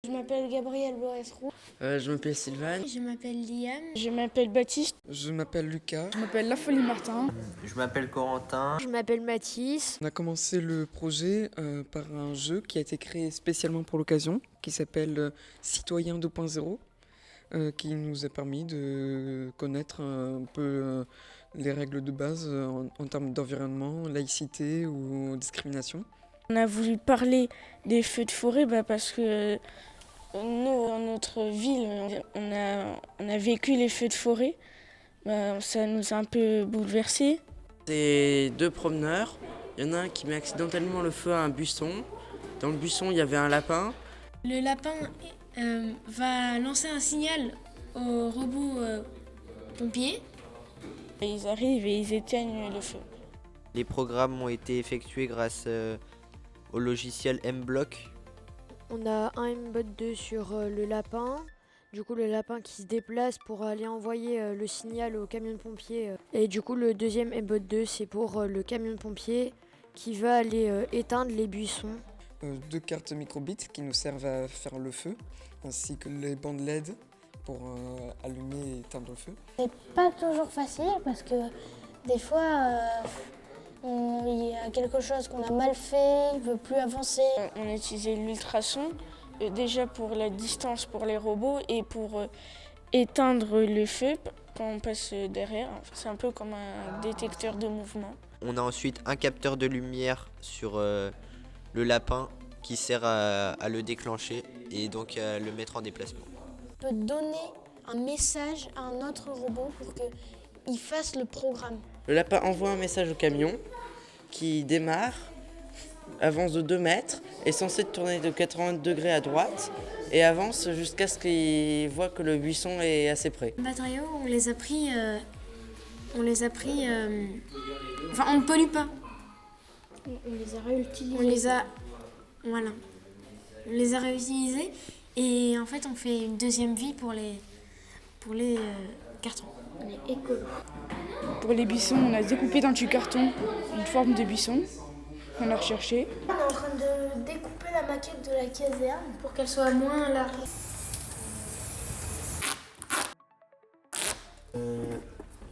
Je m'appelle Gabriel Boresroux. Je m'appelle Sylvain. Je m'appelle Liam. Je m'appelle Baptiste. Je m'appelle Lucas. Je m'appelle Lafolie Martin. Je m'appelle Corentin. Je m'appelle Mathis. On a commencé le projet par un jeu qui a été créé spécialement pour l'occasion, qui s'appelle Citoyen 2.0, qui nous a permis de connaître un peu les règles de base en termes d'environnement, laïcité ou discrimination. On a voulu parler des feux de forêt parce que nous, dans notre ville, on a vécu les feux de forêt. Ça nous a un peu bouleversés. C'est deux promeneurs. Il y en a un qui met accidentellement le feu à un buisson. Dans le buisson, il y avait un lapin. Le lapin va lancer un signal au robot pompier. Ils arrivent et ils éteignent le feu. Les programmes ont été effectués grâce au logiciel M-Block. On a un Mbot 2 sur le lapin. Du coup, le lapin qui se déplace pour aller envoyer le signal au camion de pompier. Et du coup, le deuxième Mbot 2, c'est pour le camion de pompier qui va aller éteindre les buissons. Deux cartes microbits qui nous servent à faire le feu, ainsi que les bandes LED pour allumer et éteindre le feu. C'est pas toujours facile parce que des fois, il y a quelque chose qu'on a mal fait, il ne veut plus avancer. On a utilisé l'ultrason, déjà pour la distance pour les robots et pour éteindre le feu quand on passe derrière. C'est un peu comme un détecteur de mouvement. On a ensuite un capteur de lumière sur le lapin qui sert à le déclencher et donc à le mettre en déplacement. On peut donner un message à un autre robot pour qu'il fasse le programme. Le lapin envoie un message au camion qui démarre, avance de 2 mètres, est censé tourner de 80 degrés à droite et avance jusqu'à ce qu'il voit que le buisson est assez près. Les matériaux, on les a pris... Enfin, on ne pollue pas. On les a réutilisés. On les a réutilisés et en fait on fait une deuxième vie pour les cartons. On est écolo. Pour les buissons, on a découpé dans du carton une forme de buisson qu'on a recherché. On est en train de découper la maquette de la caserne pour qu'elle soit moins large.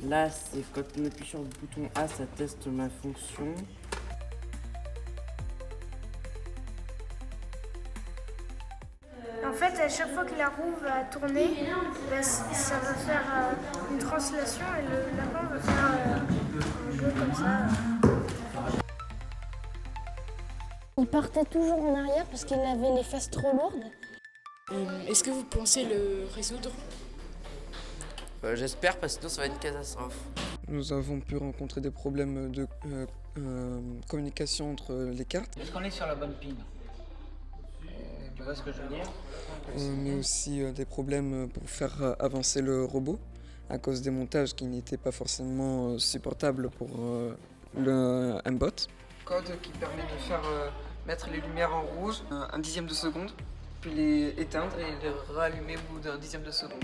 Là, c'est quand on appuie sur le bouton A, ça teste ma fonction. En fait, à chaque fois que la roue va tourner, ça va faire une translation et le lapin va faire un jeu comme ça. Il partait toujours en arrière parce qu'il avait les fesses trop lourdes. Est-ce que vous pensez le résoudre ? J'espère, parce que sinon ça va être une catastrophe. Nous avons pu rencontrer des problèmes de communication entre les cartes. Est-ce qu'on est sur la bonne pile ? Tu vois ce que je veux dire ? Mais aussi des problèmes pour faire avancer le robot à cause des montages qui n'étaient pas forcément supportables pour le Mbot. Code qui permet de faire mettre les lumières en rouge un dixième de seconde, puis les éteindre et les rallumer au bout d'un dixième de seconde.